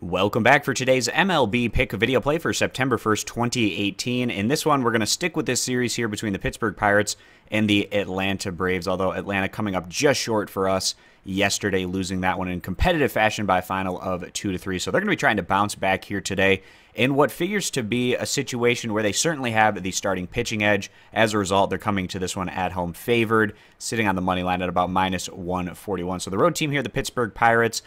Welcome back for today's MLB pick video play for September 1st, 2018. In this one, we're going to stick with this series here between the Pittsburgh Pirates and the Atlanta Braves, although Atlanta coming up just short for us yesterday, losing that one in competitive fashion by a final of 2-3. So they're going to be trying to bounce back here today in what figures to be a situation where they certainly have the starting pitching edge. As a result, they're coming to this one at home favored, sitting on the money line at about -141. So the road team here, the Pittsburgh Pirates,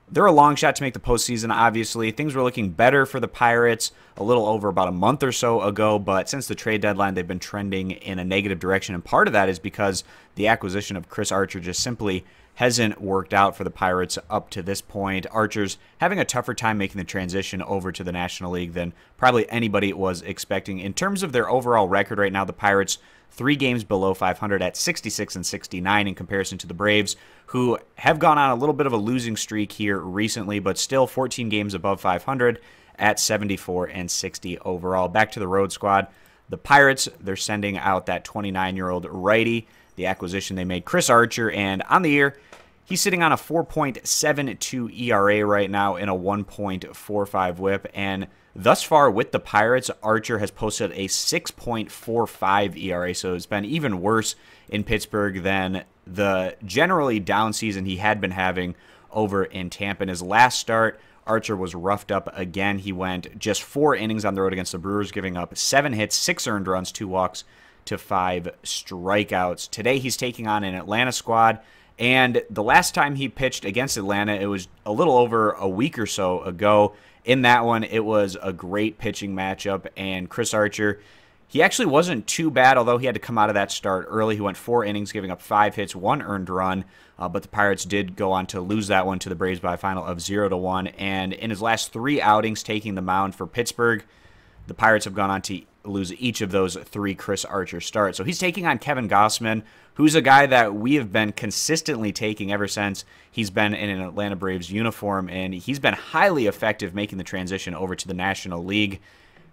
they're a long shot to make the postseason, obviously. Things were looking better for the Pirates a little over about a month or so ago, but since the trade deadline, they've been trending in a negative direction, and part of that is because the acquisition of Chris Archer just simply hasn't worked out for the Pirates up to this point. Archer's having a tougher time making the transition over to the National League than probably anybody was expecting. In terms of their overall record right now, the Pirates 3 games below 500 at 66 and 69 in comparison to the Braves, who have gone on a little bit of a losing streak here recently, but still 14 games above 500 at 74 and 60 overall. Back to the road squad. The Pirates, they're sending out that 29-year-old righty, the acquisition they made, Chris Archer, and on the year, he's sitting on a 4.72 ERA right now in a 1.45 whip, and thus far with the Pirates, Archer has posted a 6.45 ERA, so it's been even worse in Pittsburgh than the generally down season he had been having over in Tampa. In his last start, Archer was roughed up again. He went just 4 innings on the road against the Brewers, giving up 7 hits, 6 earned runs, 2 walks to 5 strikeouts. Today he's taking on an Atlanta squad, and the last time he pitched against Atlanta, it was a little over a week or so ago. In that one, it was a great pitching matchup, and Chris Archer, he actually wasn't too bad, although he had to come out of that start early. He went 4 innings, giving up 5 hits, 1 earned run, but the Pirates did go on to lose that one to the Braves by a final of 0-1, and in his last 3 outings taking the mound for Pittsburgh, the Pirates have gone on to lose each of those 3 Chris Archer starts. So he's taking on Kevin Gausman, who's a guy that we have been consistently taking ever since he's been in an Atlanta Braves uniform, and he's been highly effective making the transition over to the National League.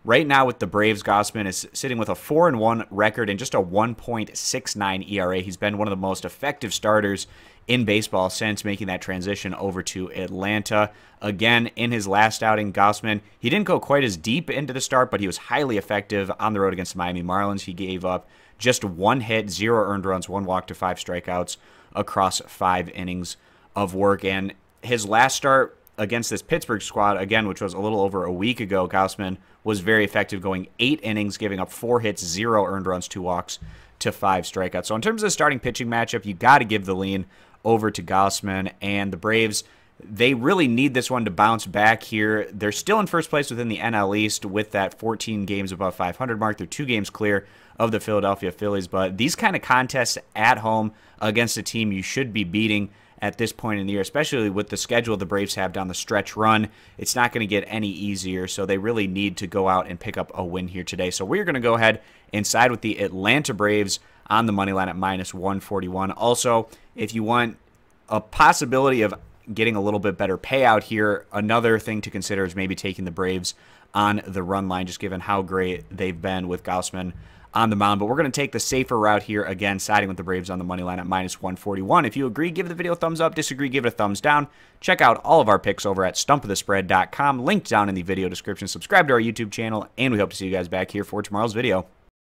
Right now with the Braves, Gausman is sitting with a 4-1 record and just a 1.69 ERA. He's been one of the most effective starters in baseball since making that transition over to Atlanta. Again, in his last outing, Gausman, he didn't go quite as deep into the start, but he was highly effective on the road against the Miami Marlins. He gave up just 1 hit, 0 earned runs, 1 walk to 5 strikeouts across 5 innings of work. And his last start against this Pittsburgh squad, again, which was a little over a week ago, Gausman was very effective, going 8 innings, giving up 4 hits, 0 earned runs, 2 walks to 5 strikeouts. So in terms of the starting pitching matchup, you got to give the lean over to Gausman, and the Braves, they really need this one to bounce back here. They're still in first place within the NL East with that 14 games above 500 mark. They're 2 games clear of the Philadelphia Phillies, but these kind of contests at home against a team you should be beating at this point in the year, especially with the schedule the Braves have down the stretch run, it's not going to get any easier, so they really need to go out and pick up a win here today. So we're going to go ahead and side with the Atlanta Braves on the money line at -141. Also, if you want a possibility of getting a little bit better payout here, another thing to consider is maybe taking the Braves on the run line, just given how great they've been with Gausman on the mound. But we're going to take the safer route here, again, siding with the Braves on the money line at -141. If you agree, give the video a thumbs up. Disagree, give it a thumbs down. Check out all of our picks over at stumpofthespread.com, linked down in the video description. Subscribe to our YouTube channel, and we hope to see you guys back here for tomorrow's video.